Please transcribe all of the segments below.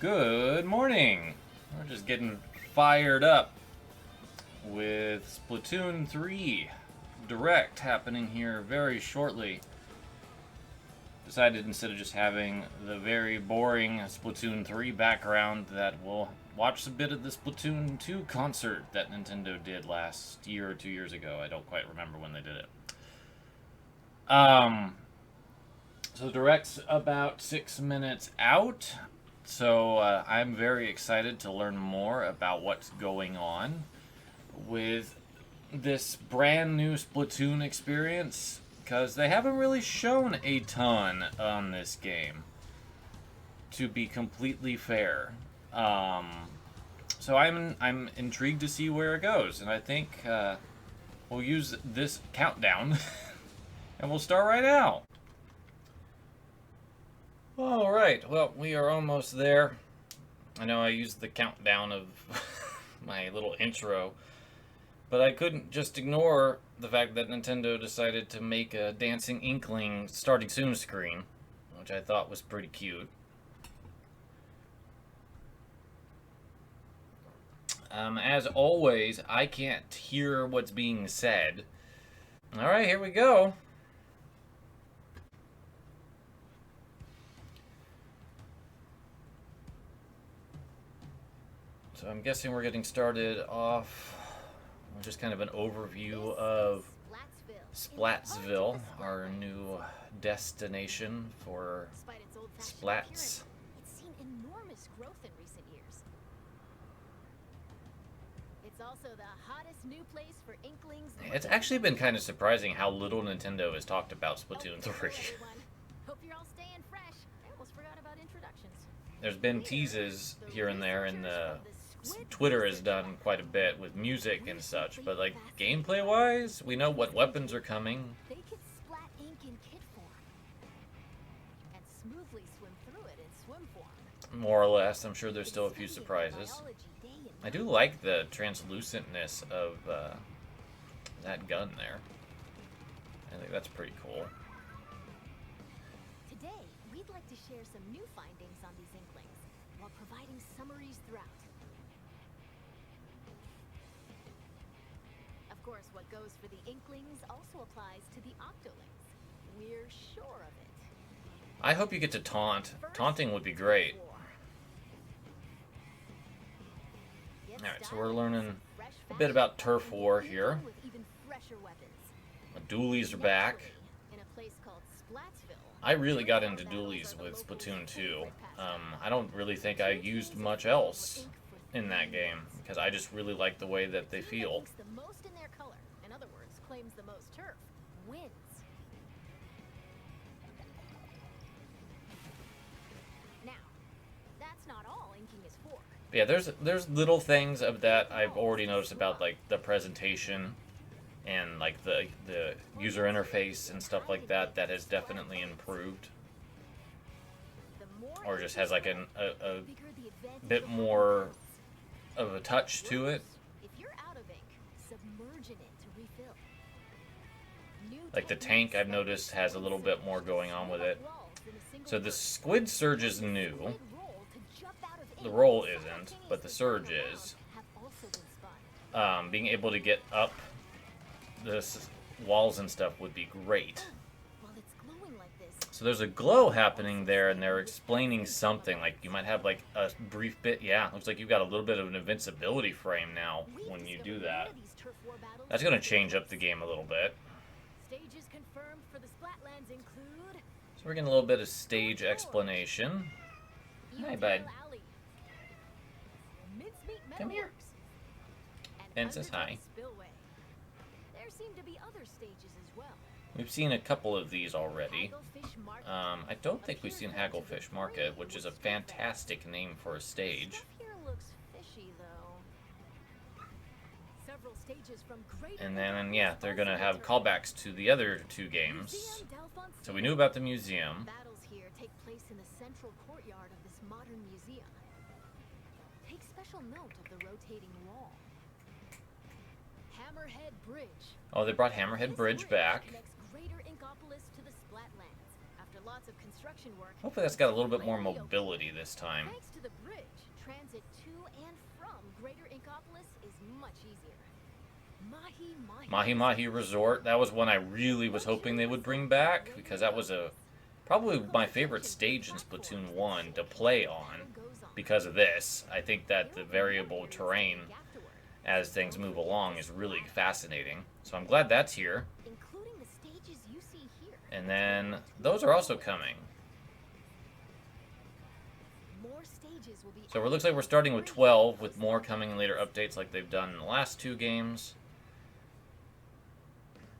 Good morning. We're just getting fired up with Splatoon 3 Direct happening here very shortly. Decided instead of just having the very boring Splatoon 3 background that we'll watch a bit of the Splatoon 2 concert that Nintendo did last year or 2 years ago. I don't quite remember when they did it. So Direct's about 6 minutes out. So I'm very excited to learn more about what's going on with this brand new Splatoon experience, because they haven't really shown a ton on this game, to be completely fair. So I'm intrigued to see where it goes, and I think we'll use this countdown and we'll start right now. Alright, well, we are almost there. I know I used the countdown of my little intro, but I couldn't just ignore the fact that Nintendo decided to make a dancing inkling starting soon screen, which I thought was pretty cute. As always, I can't hear what's being said. Alright, here we go. So I'm guessing we're getting started off with just kind of an overview of Splatsville, our new destination for Splats. It's seen enormous growth in recent years. It's also the hottest new place for Inklings. It's actually been kind of surprising how little Nintendo has talked about Splatoon 3. Hope you're all staying fresh. I almost forgot about introductions. There's been teases here and there, and Twitter has done quite a bit with music and such, but like gameplay-wise, we know what weapons are coming. They could splat ink in kit form and smoothly swim through it in swim form. More or less. I'm sure there's still a few surprises. I do like the translucentness of that gun there. I think that's pretty cool. Today, we'd like to share some new findings on these Inklings while providing summaries throughout. Of course, what goes for the Inklings also applies to the Octolings. We're sure of it. I hope you get to taunt. Taunting would be great. Alright, so we're learning a bit about Turf War here. The dualies are back. I really got into dualies with Splatoon 2. I don't really think I used much else in that game, because I just really like the way that they feel. The most in their color, in other words, claims the most turf, wins. Now, that's not all inking is for. Yeah, there's little things of that I've already noticed about, like the presentation and like the user interface and stuff like that has definitely improved, or just has like a bit more of a touch to it. If you're out of ink, submerge in it to refill. Like the tank, I've noticed, has a little bit more going on with it. So the Squid Surge is new. The roll isn't, but the Surge is. Being able to get up the walls and stuff would be great. So there's a glow happening there, and they're explaining something. Like, you might have, like, a brief bit. Yeah, looks like you've got a little bit of an invincibility frame now when you do that. That's going to change up the game a little bit. Stages confirmed for the Splatlands include... So we're getting a little bit of stage explanation. Hi, bud. Come here. And it says hi. There seem to be other stages as well. We've seen a couple of these already. I don't think we've seen Hagglefish Market, which is a fantastic name for a stage. Stuff here looks fishy, though. Several stages from And then, yeah, they're going to have callbacks to the other two games. So we knew about the museum. Battles here take place in the central courtyard of this modern museum. Take special note of the rotating wall. Hammerhead Bridge. Oh, they brought Hammerhead Bridge back. Connects Greater Inkopolis to the Splatlands. After lots of construction work. Hopefully that's got a little bit more mobility this time. Thanks to the bridge, transit to and from Greater Inkopolis is much easier. Mahi Mahi Resort. That was one I really was hoping they would bring back, because that was probably my favorite stage in Splatoon 1 to play on because of this. I think that the variable terrain as things move along is really fascinating. So I'm glad that's here. And then those are also coming. So it looks like we're starting with 12, with more coming in later updates like they've done in the last 2 games.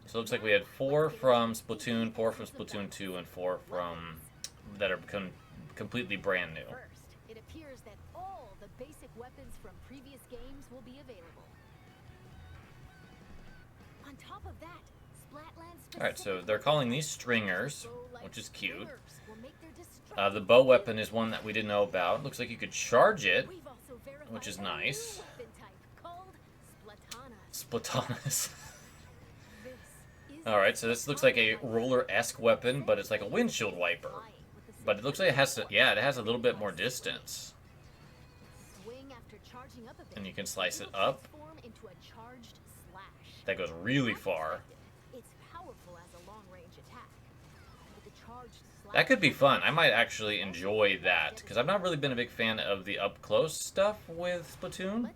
So it looks like we had 4 from Splatoon, 4 from Splatoon 2, and 4 from that are completely brand new. It appears that all the basic weapons from previous games will be available. On top of that, alright, so they're calling these stringers, which is cute. The bow weapon is one that we didn't know about. Looks like you could charge it, which is nice. Splatonas. Alright, so this looks like a roller-esque weapon, but it's like a windshield wiper. But it looks like it has to, yeah, it has a little bit more distance. And you can slice it up. That goes really far. That could be fun. I might actually enjoy that, because I've not really been a big fan of the up-close stuff with Splatoon.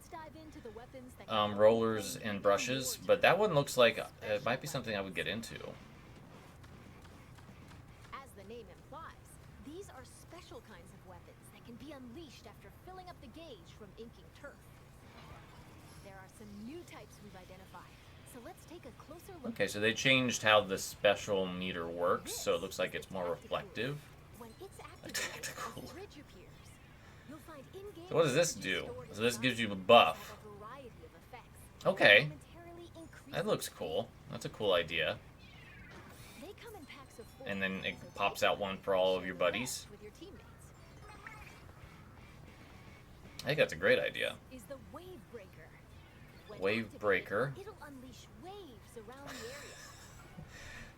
Rollers and brushes, but that one looks like it might be something I would get into. As the name implies, these are special kinds of weapons that can be unleashed after filling up the gauge from inking turf. There are some new types we've identified, so let's take a closer look. Okay, so they changed how the special meter works, so it looks like it's more reflective. Tactical. So what does this do? So this gives you a buff. Okay. That looks cool. That's a cool idea. And then it pops out one for all of your buddies. I think that's a great idea. Wave Breaker.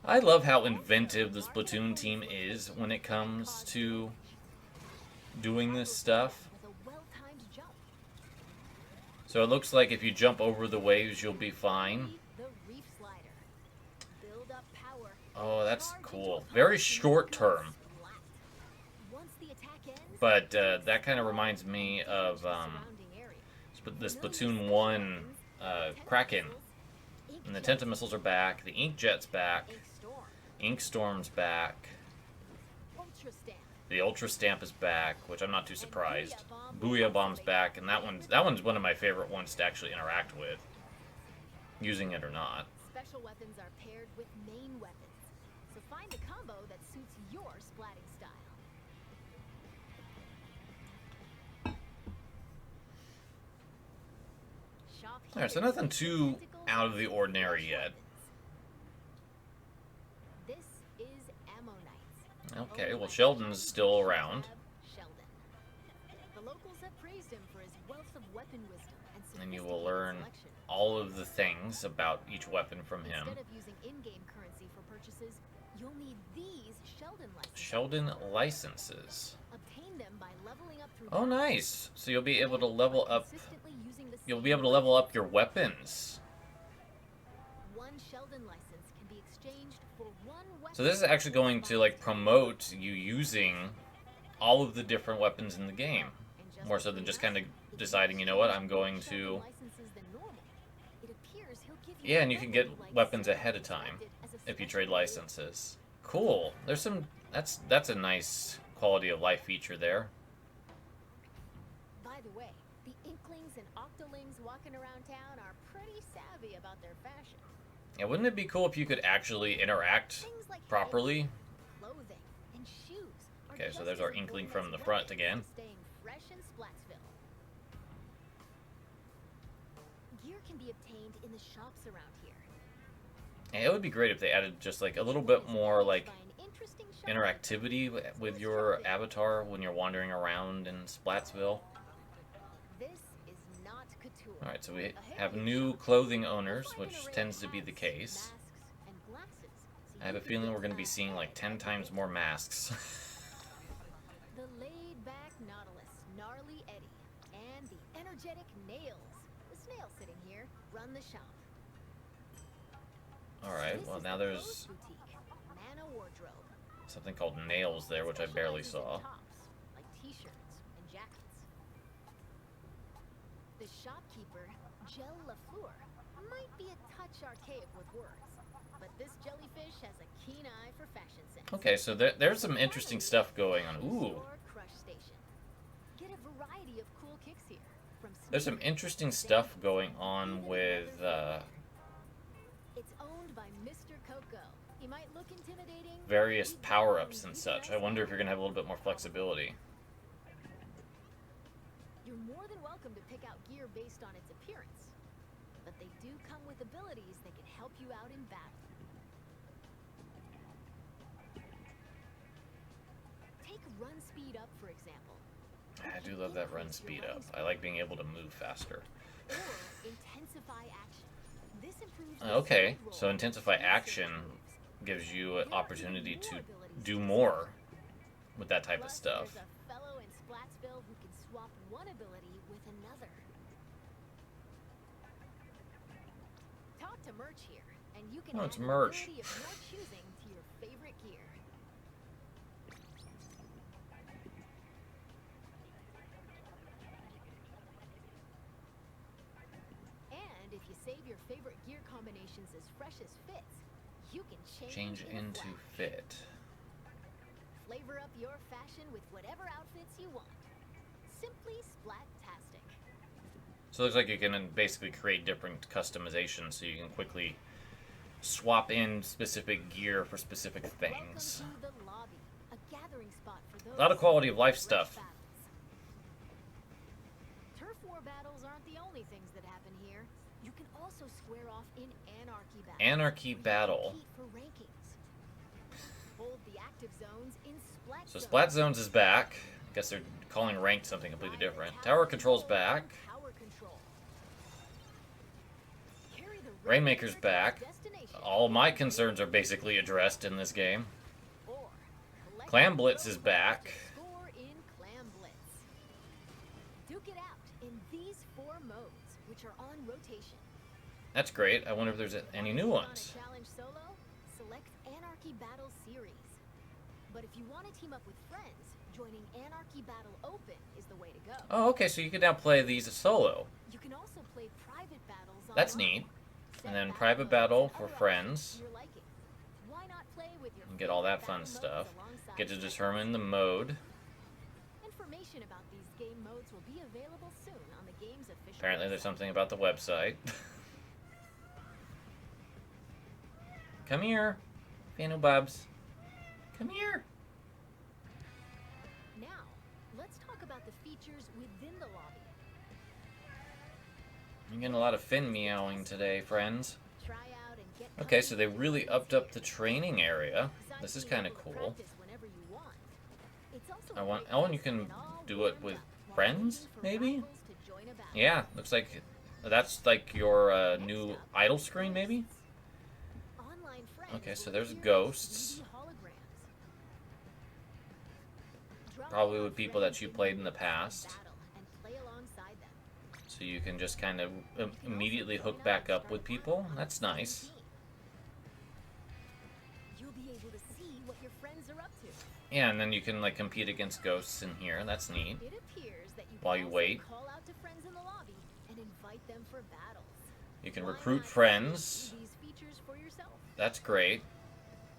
I love how inventive the Splatoon team is when it comes to doing this stuff. So it looks like if you jump over the waves, you'll be fine. Oh, that's cool. Very short term. But that kind of reminds me of the Splatoon 1 Kraken. And the Tenta missiles are back. The Ink Jet's back. Ink Storm's back. The Ultra Stamp is back, which I'm not too surprised. Booyah Bomb's back, and that one's one of my favorite ones to actually interact with, using it or not. Special weapons are paired with main weapons, so find the combo that suits your splatting style. Alright, so nothing too out of the ordinary yet. This is Ammo Knights. Okay, well Sheldon's still around. The locals have praised him for his wealth of weapon wisdom And you will learn all of the things about each weapon from him. Instead of using in-game currency for purchases, you'll need these Sheldon licenses. Sheldon licenses. Obtain them by leveling up through Oh, nice. So you'll be able to level up. You'll be able to level up your weapons. One Sheldon license can be exchanged for one weapon. So this is actually going to like promote you using all of the different weapons in the game, more so than just kind of deciding, you know what, I'm going to. Yeah, and you can get weapons ahead of time if you trade licenses. Cool. There's some. That's a nice quality of life feature there. By the way, the Inklings and Octolings walking around town are pretty savvy about their fashion. Yeah, wouldn't it be cool if you could actually interact properly? Clothing and shoes. Okay, so there's our Inkling from the front again. Staying fresh in Splatsville. Gear can be obtained in the shops around here. Yeah, it would be great if they added just like a little bit more like interactivity with your avatar when you're wandering around in Splatsville. This is not couture. Alright, so we have new clothing owners, which tends to be the case. I have a feeling we're going to be seeing like 10 times more masks. The laid-back Nautilus, Gnarly Eddie, and the energetic Nails. The snail sitting here run the shop. Alright, well now there's Mana Wardrobe. something called Nails there, which I barely saw. Tops, like t-shirts and jackets. The shopkeeper, Gel Lafleur, might be a touch archaic with words, but this jellyfish has a keen eye for fashion sense. Okay, so there's some interesting stuff going on. Ooh. Crush Station. Get a variety of cool kicks here. There's some interesting stuff going on with It's owned by Mr. Coco. He might look intimidating. various power-ups and such. I wonder if you're going to have a little bit more flexibility. You're more than welcome to pick out gear based on its appearance, but they do come with abilities that can help you out in battle. Take run speed up, for example. I do love that run speed up. I like being able to move faster. Or intensify action. This improves Okay, so intensify action gives you an opportunity to do more with that type of stuff. There's a fellow in Splatsville who can swap one ability with another. Talk to Merch here, and you can Oh, add it's an merch. ability of your choosing to your favorite gear. And if you save your favorite gear combinations as fresh as fits, you can Change in a into flash. fit. Flavor up your fashion with whatever outfits you want. Simply Splat-tastic. So it looks like you can basically create different customizations so you can quickly swap in specific gear for specific things. Welcome to the lobby, a gathering spot for those A lot of quality of life fresh stuff. battles. Turf war battles aren't the only things that happen here. You can also square off in Anarchy Battle. Anarchy where you Battle. compete for rankings. Hold the active zones in Splat So Zone. Splat Zones is back. I guess they're calling ranked something completely different. Tower Control's back. Power control. Carry the Rainmaker's Rainmaker to back. destination. All my concerns are basically addressed in this game. Or collect Clam the Blitz is trophies back. to score in Clam Blitz. Duke it out in these 4 modes, which are on rotation. That's great. I wonder if there's any new Want ones. a challenge solo? Select Anarchy Battle Series. But if you want to team up with friends, joining Anarchy Battle Open is the way to go. Oh, okay, so you can now play these solo. You can also play private battles That's online. neat. Set And then battle private modes battle and for other friends. options to your liking. Why not play with your And get all that favorite fun battle stuff. modes alongside Get to friends? determine the mode. Information about these game modes will be available soon on the game's official Apparently there's website. something about the website. Come here, Fanububs. Come here. Now, let's talk about the features within the lobby. I'm getting a lot of Finn meowing today, friends. Try out and get Okay, so they comfy really with upped up the gameplay. training area. Besides This is being kind of able to cool. practice whenever you want, it's also I a want. great Oh, and you place to can get all do it warmed with up while friends, waiting for maybe. rivals to join a battle. Yeah, looks like that's like your Next new up, idle screen, maybe. Online friends Okay, so will there's appear as ghosts. 3D holograms. Draw Probably your with people friends that you in played in the groups past. battle and play alongside them. So you can just kind of You can also immediately join hook up back and up start with a people. battle on That's the same nice. team. You'll be able to see what your friends are up to. Yeah, and then you can like compete against ghosts in here. That's neat. It appears that you While can you also wait. call out to friends in the lobby and invite them for battles. You can Why recruit not friends. see these features for yourself? That's great.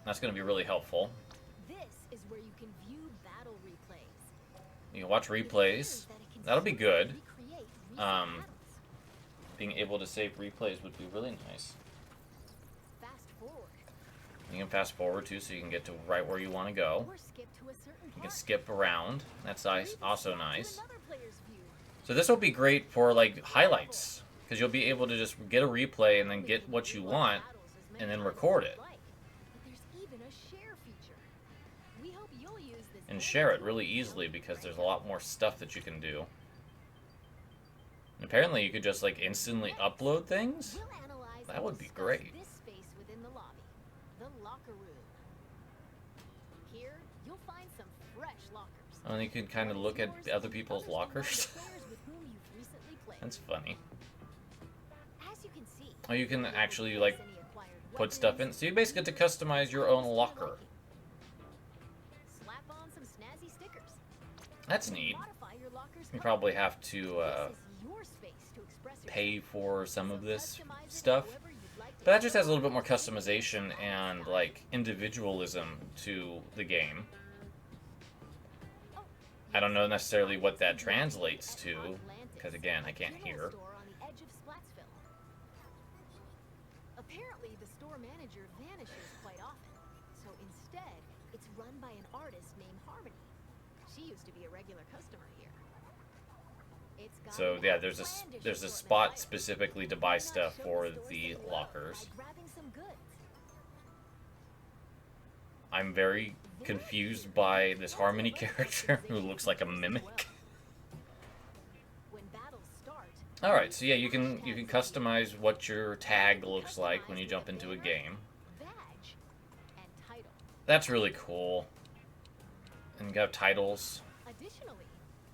That's going to be really helpful. This is where you can view battle replays. You can watch It appears replays. that it can That'll be good. recreate recent Um, battles. Being able to save replays would be really nice. Fast forward You can fast forward too, so you can get to right where you want to go. or skip to a certain You can part. skip around. That's Or nice. even Also swap to nice. another player's view. So this will be great for like highlights, because you'll be able to just get a replay and then Only get can what you rewatch want, battles as many and then times as record you'd it. like. But there's even a share feature. We hope you'll use this And game share it to really help you easily, because rank there's a up. lot more stuff that you can do. And apparently you could just like instantly upload things. We'll analyze That and would be discuss great. This space within the lobby, the locker room. fresh lockers. Oh, and you can kind of look at other people's lockers. Players with whom you've recently played. That's funny. As you can see, Oh, you can actually, like, put stuff in. So you basically get to customize your own locker. Slap on some snazzy stickers. That's neat. Modify your locker's You color. probably have to This is your space to express yourself. pay for some of this Customize it stuff. however you'd like to But that just has a little bit more customization and, like, individualism to the game. I don't know necessarily what that translates to, because again, I can't hear. Apparently, the store manager vanishes quite often, so instead, it's run by an artist named Harmony. She used to be a regular customer here. It's got So an yeah, there's a outlandish spot assortment of items. specifically to buy Why not stuff show for store the some love lockers. by grabbing some goods? I'm very confused by this Harmony character who looks like a mimic. When battles start, Alright, so yeah, you can customize what your tag looks like when you jump into a game. badge and title. That's really cool. And you got titles. Additionally,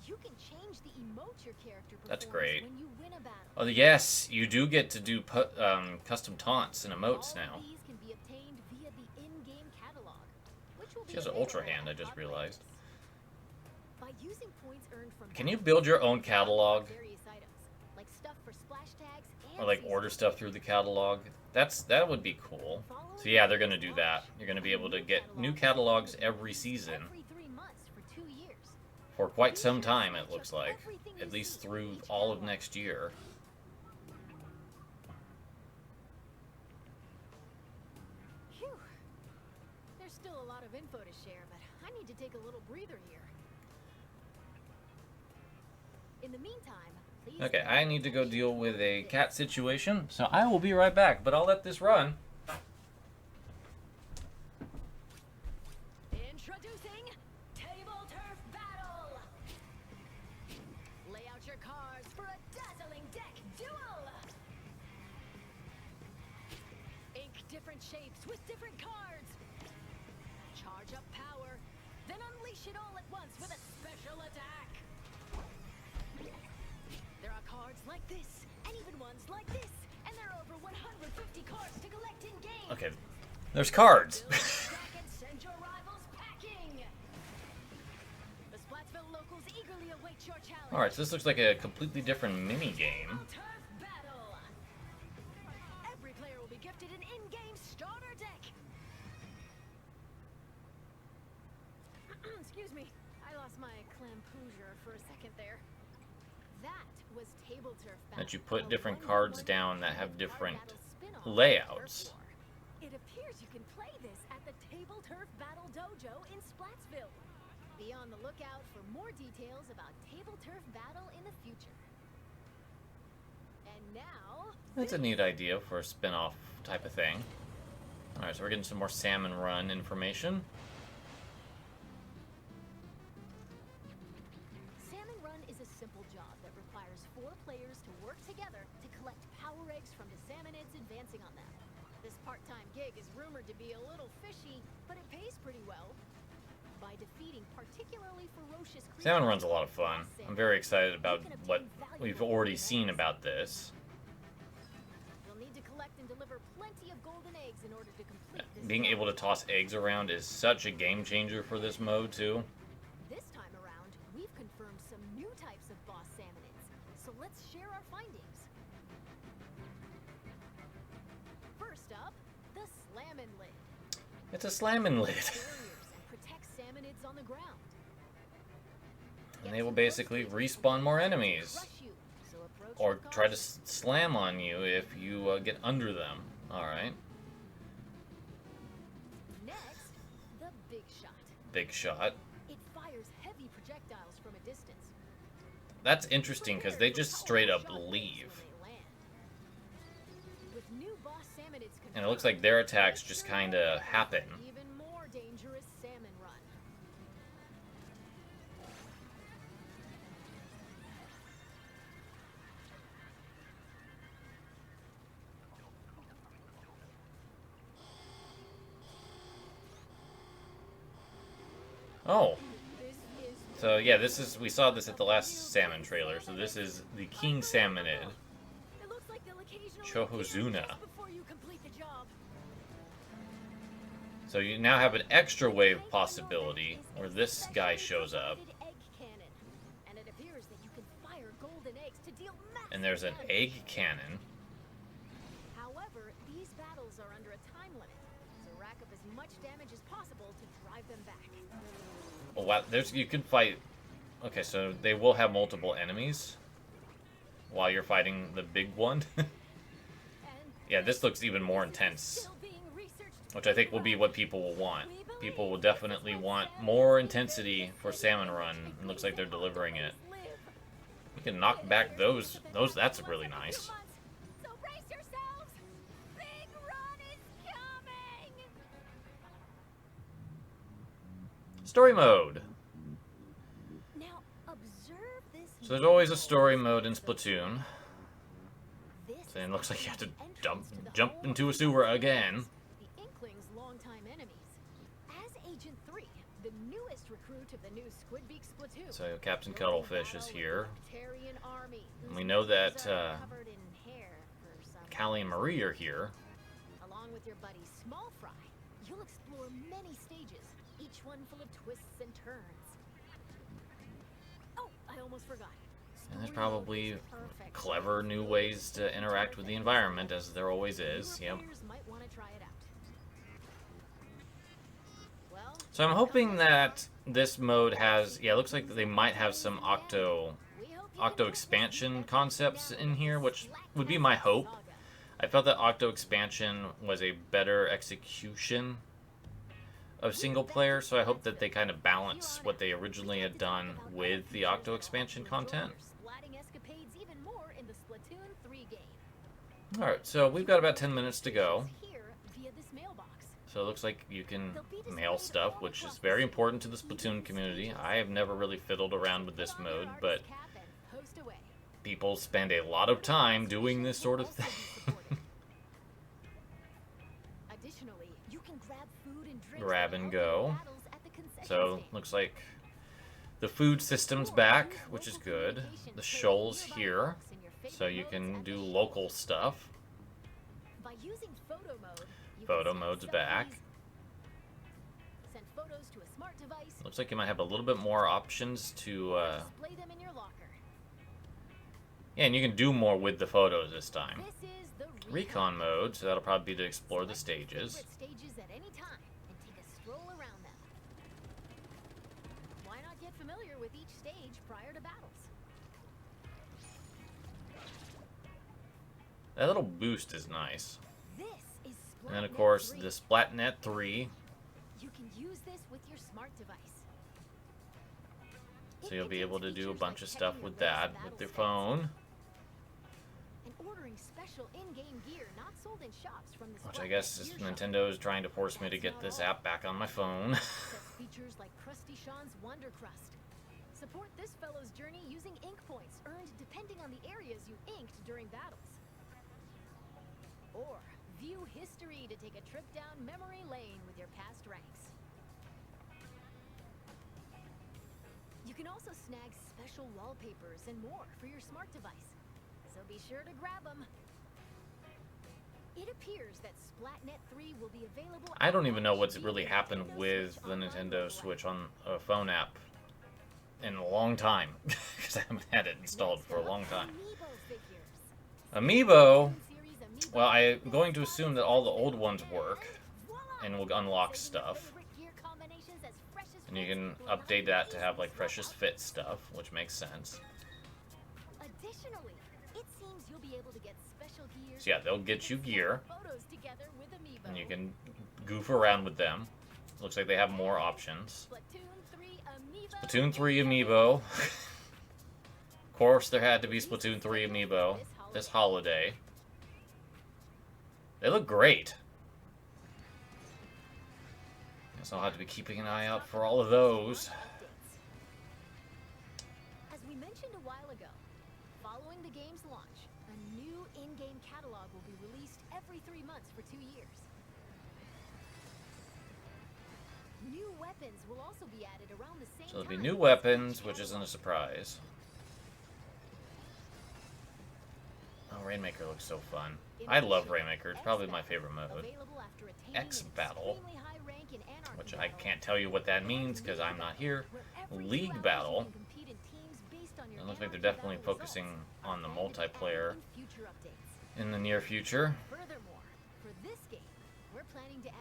you can change the emote your character That's performs great. when you win a battle. Oh yes, you do get to do custom taunts and emotes All now. of these can be obtained via the in-game catalog, which will be She has an available ultra hand, I just on realized. By using points earned from Can you battles, build your own you can catalog? unlock various items, like stuff for splash tags and Or like season order stuff through the catalog? That would be cool. So yeah, they're gonna do that. You're gonna be able to get new catalogs every season. every 3 months for 2 years. For quite some time, it looks like. At least through all of next year. Phew. There's still a lot of info to share, but I need to take a little breather here. In the meantime, please Okay, I need to go deal with a cat situation, so I will be right back, but I'll let this run. Introducing Table Turf Battle! Lay out your cards for a dazzling deck duel! Ink different shapes with different cards! Charge up power, then unleash it all at once with a special attack! There are cards like this, and even ones like this, and there are over 150 cards to collect in-game! Okay, there's cards. Build a deck and send your rivals packing! The Splatsville locals eagerly await your challenge. Alright, so this looks like a completely different mini-game. Turf battle! Every player will be gifted an in-game starter deck. Excuse me, I lost my clampoosier for a second there. That was Table Turf Battle. That you put a different one-on-one cards down that have card different battle spin-off layouts. Turf War. It appears you can play this at the Table Turf Battle Dojo in Splatsville. Be on the lookout for more details about Table Turf Battle in the future. And now, That's a neat idea for a spin-off type of thing. Alright, so we're getting some more Salmon Run information. Salmon Run is a simple job that requires 4 players to work together to collect power eggs from the salmonids advancing on them. This part-time gig is rumored to be a little fishy, but it pays pretty well. By defeating particularly ferocious creatures... Salmon Run's a lot of fun. I'm very excited about what we've already seen about this. You'll need to collect and deliver plenty of golden eggs in order to complete this Being able to challenge. toss eggs around is such a game changer for this mode, too. This time around, we've confirmed some new types of boss salmonids, so let's share our findings. First up, the Slammin' Lid. It's a slamming lid. Barriers and protects salmonids on the ground. And they will basically respawn more enemies. Crush you, so approach Or with try to caution. slam on you if you get under them. Alright. Next, the Big Shot. Big shot. It fires heavy projectiles from a distance. That's interesting because they just straight up leave. And it looks like their attacks just kind of happen. Even more dangerous salmon run. Oh, So yeah, we saw this at the last salmon trailer. So this is the King Salmonid, It looks like they'll occasionally Chohozuna. appear just before you complete the job. So you now have an extra wave possibility where this guy shows up, Egg cannon. And it appears that you can fire golden eggs to deal massive and there's an damage. egg cannon. However, these battles are under a time limit, so rack up as much damage as possible to drive them back. Oh wow, you can fight. Okay, so they will have multiple enemies while you're fighting the big one. Yeah, this looks even more intense, which I think will be what people will want. People will definitely want more intensity for Salmon Run. It looks like they're delivering it. You can knock back those. That's really nice. So brace yourselves. Big run is coming. Story mode. Now observe this. So there's always a story mode in Splatoon. This So it looks like you have to entrance to the jump whole into a sewer again. The Inklings' longtime enemies. As Agent 3, the newest recruit of the new Squidbeak Splatoon. So Captain Cuttlefish is here. Tarian army, And we know that covered in hair for some Callie and Marie are here. Along with your buddy Small Fry, you'll explore many stages, each one full of twists and turns. Oh, I almost forgot. And there's Story mode probably is perfect. clever new ways to interact with the environment, as there always is. Newer Yep. players might want to try it out. Well, So I'm hoping that this mode has, yeah, it looks like they might have some we hope you Octo can expansion get concepts in here, which would be my Black hope. Saga. I felt that Octo expansion was a better execution of single player, so I hope that they kind of balance what they originally had done with the Octo expansion content. Splatting escapades even more in the Splatoon 3 game. Alright, so we've got about 10 minutes to go. Here via this mailbox. So it looks like you can mail stuff, which is very important to the Splatoon community. I have never really fiddled around with this mode, but Post away. people spend a lot of time doing this sort of thing. Additionally, you can grab food and drinks Grab that and help in go. battles at the concession So stand. looks like the food system's back, which is good. The shoal's here, so you can do local stuff. By using photo mode, you Photo can mode's snap back. selfies, send photos to a smart device, Looks like you might have a little bit more options to, display them in your locker. yeah, and you can do more with the photos this time. This is the Recon mode, so that'll probably be to explore the Select your stages. favorite stages at any time and take a stroll around them. Why not get familiar with each stage prior to battles? That little boost is nice. This is And then, of Splatnet course, 3. the Splatnet 3, You can use this with your smart device. so It you'll be contains able to do a features bunch like of stuff checking with your latest that, with battle your stats, phone. and ordering special in-game gear not sold in shops from the Which I Splatnet guess is gear shop. Nintendo is trying to force me to get this app back on my phone. Access features like Krusty Sean's Wonder Crust. Support this fellow's journey using ink points earned depending on the areas you inked during battles. Or view history to take a trip down memory lane with your past ranks. You can also snag special wallpapers and more for your smart device, so be sure to grab them. It appears that Splatnet 3 will be available. I don't at even know launch what's via really the happened Nintendo with Switch the online Nintendo mobile Switch app. on a phone app in a long time, because I haven't had it installed for a long time. Amiibo, well, I'm going to assume that all the old ones work, and will unlock stuff. And you can update that to have like freshest fit stuff, which makes sense. Additionally, it seems you'll be able to get special gear. So yeah, they'll get you gear, Photos together with Amiibo. and you can goof around with them. Looks like they have more options. Splatoon 3 Amiibo. Of course, there had to be Splatoon 3 Amiibo this holiday. They look great. Guess I'll have to be keeping an eye out for all of those. As we mentioned a while ago, following the game's launch, a new in-game catalog will be released every 3 months for 2 years. New weapons will also be added around the same So there'll be time. new weapons, which isn't a surprise. Oh, Rainmaker looks so fun. I love Rainmaker. It's probably my favorite mode. Available after attaining X an Battle, extremely high rank in Anarchy which I Battle. can't tell you what that means because I'm not here. Where every 2 League hours Battle. you can compete in teams based on your It looks like they're Anarchy definitely Battle focusing results, on the and to be added multiplayer in future updates. in the near future. Furthermore, for this game, we're planning to add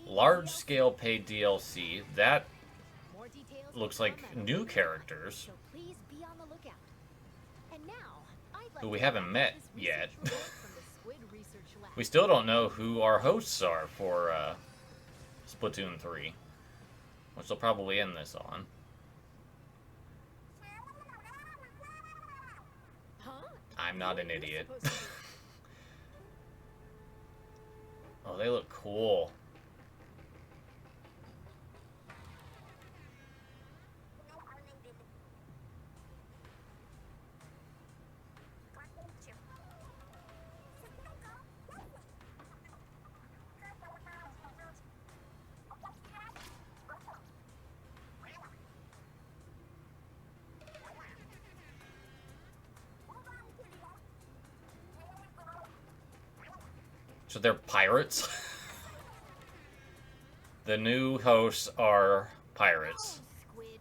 Large-scale paid DLC. That More details looks will like come at a new later characters time, so please be on the lookout. And now, I'd like who we to haven't highlight met this yet. research report from the Squid Research Lab. We still don't know who our hosts are for Splatoon 3, which they'll probably end this on. Huh? I'm not What an are you idiot. supposed to do? Oh, they look cool. So they're pirates? The new hosts are pirates. Oh, Squid.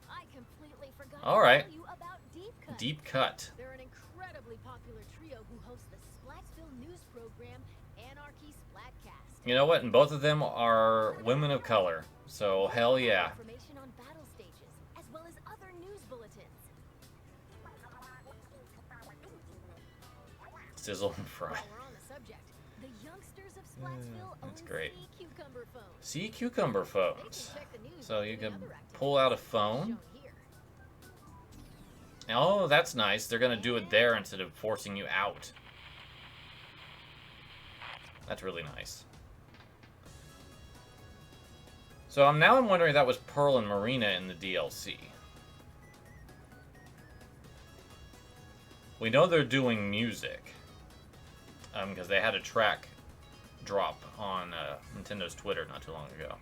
I completely forgot All to right. tell you about Deep Cut. Deep Cut. They're an incredibly popular trio who host the Splatsville news program, Anarchy Splatcast. You know what? And both of them are women of color. So hell yeah. Information on battle stages, as well as other news bulletins. Sizzle and fry. While we're on the subject, the youngsters of Splatsville That's own great. sea cucumber phones. Sea cucumber They phones. can check the news So like you any can other activity pull out a shown phone. here. Oh, that's nice. They're going to do it there instead of forcing you out. That's really nice. So I'm wondering if that was Pearl and Marina in the DLC. We know they're doing music. Because they had a track drop on Nintendo's Twitter not too long ago.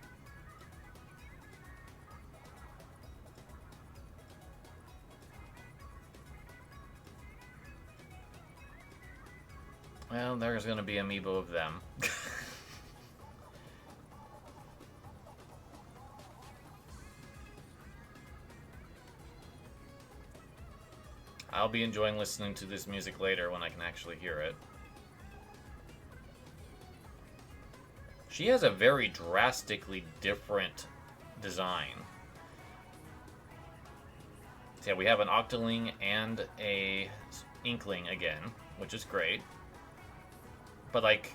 Well, there's going to be amiibo of them. I'll be enjoying listening to this music later when I can actually hear it. She has a very drastically different design. So yeah, we have an Octoling and a Inkling again, which is great. But, like,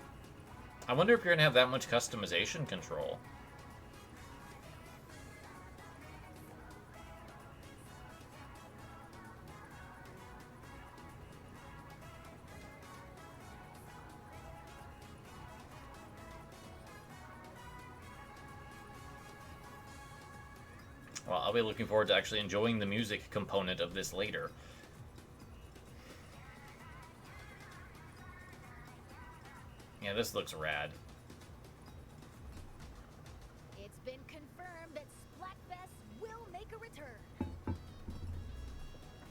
I wonder if you're going to have that much customization control. Well, I'll be looking forward to actually enjoying the music component of this later. Yeah, this looks rad. It's been confirmed that Splatfest will make a return.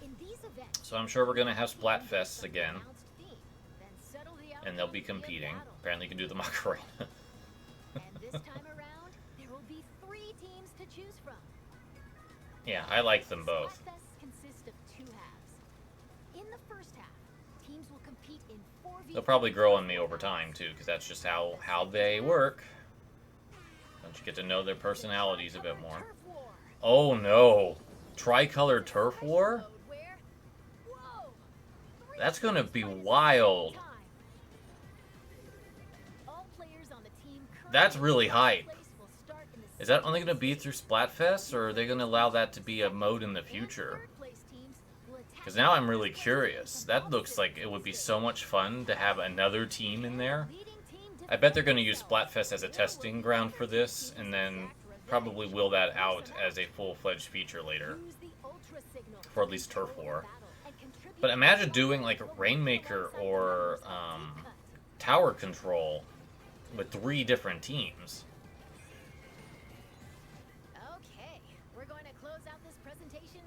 In these events, So I'm sure we're going to have Splatfests again, announced theme, then settle the and they'll be outcome via competing. battle. Apparently you can do the Macarena. And this time around, there will be 3 teams to choose from. Yeah, I like them both. Splatfests consist of 2 halves. In the first half, teams will compete in 4v4. They'll probably grow on me over time, too, because that's just how they work. Don't you get to know their personalities a bit more. Turf War. Oh, no. Tricolor Turf War? Mode where- Whoa! 3 That's gonna teams be fight at the same wild. time. All players on the team That's currently really in hype. place will start in the Is that same only going to be through Splatfest, or are they going to allow that to be a mode in the future? Because now I'm really curious. That looks like it would be so much fun to have another team in there. I bet they're going to use Splatfest as a testing ground for this, and then probably will that out as a full-fledged feature later. For at least Turf War. But imagine doing like Rainmaker or Tower Control with 3 different teams.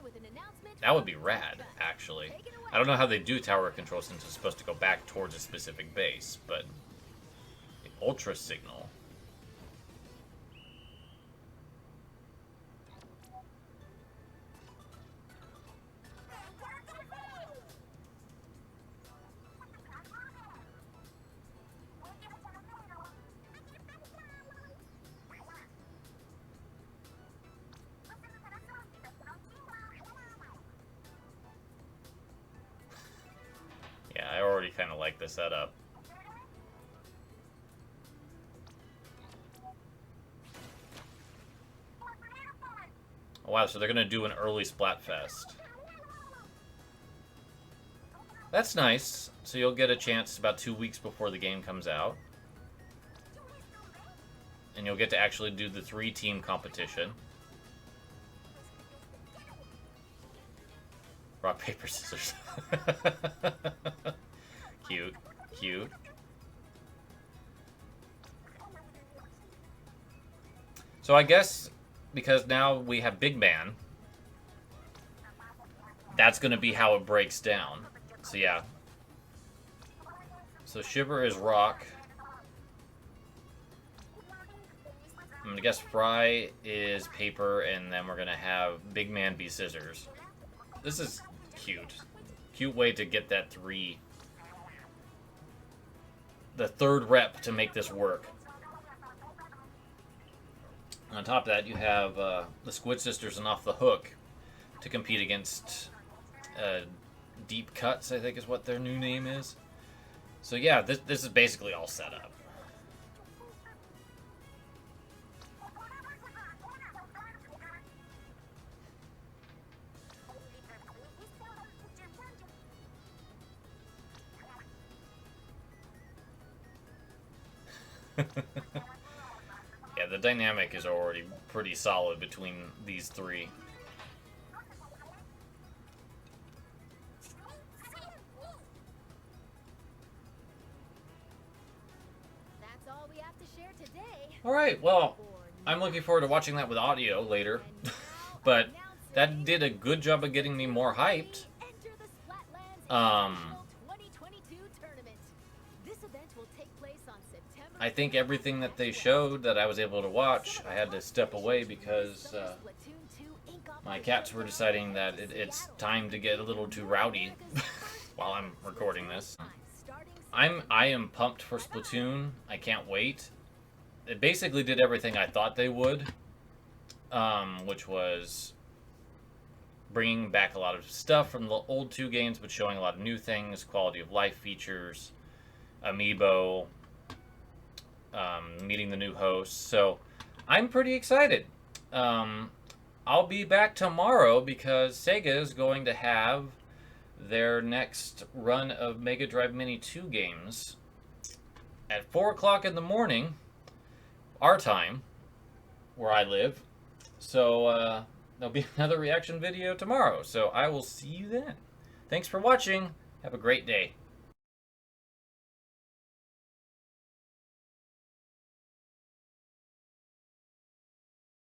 with an announcement. That would be rad, actually. I don't know how they do tower control since it's supposed to go back towards a specific base, but the ultra signal. Yeah, I already kind of like the setup. Oh, wow, so they're going to do an early Splatfest. That's nice. So you'll get a chance about 2 weeks before the game comes out. And you'll get to actually do the 3-team competition. Rock, paper, scissors. Cute. Cute. So I guess, because now we have Big Man, that's going to be how it breaks down. So yeah. So Shiver is rock. I'm going to guess Fry is paper, and then we're going to have Big Man be scissors. This is cute. Cute way to get that the third rep to make this work. On top of that, you have the Squid Sisters and Off the Hook to compete against Deep Cuts, I think is what their new name is. So yeah, this is basically all set up. Yeah, the dynamic is already pretty solid between these three. That's all we have to share today. Alright, well, I'm looking forward to watching that with audio later. But that did a good job of getting me more hyped. I think everything that they showed that I was able to watch, I had to step away because my cats were deciding that it's time to get a little too rowdy while I'm recording this. I am pumped for Splatoon. I can't wait. It basically did everything I thought they would, which was bringing back a lot of stuff from the old 2 games, but showing a lot of new things, quality of life features, amiibo, meeting the new hosts. So I'm pretty excited. I'll be back tomorrow because Sega is going to have their next run of Mega Drive Mini 2 games at 4 o'clock in the morning, our time, where I live. So there'll be another reaction video tomorrow. So I will see you then. Thanks for watching. Have a great day.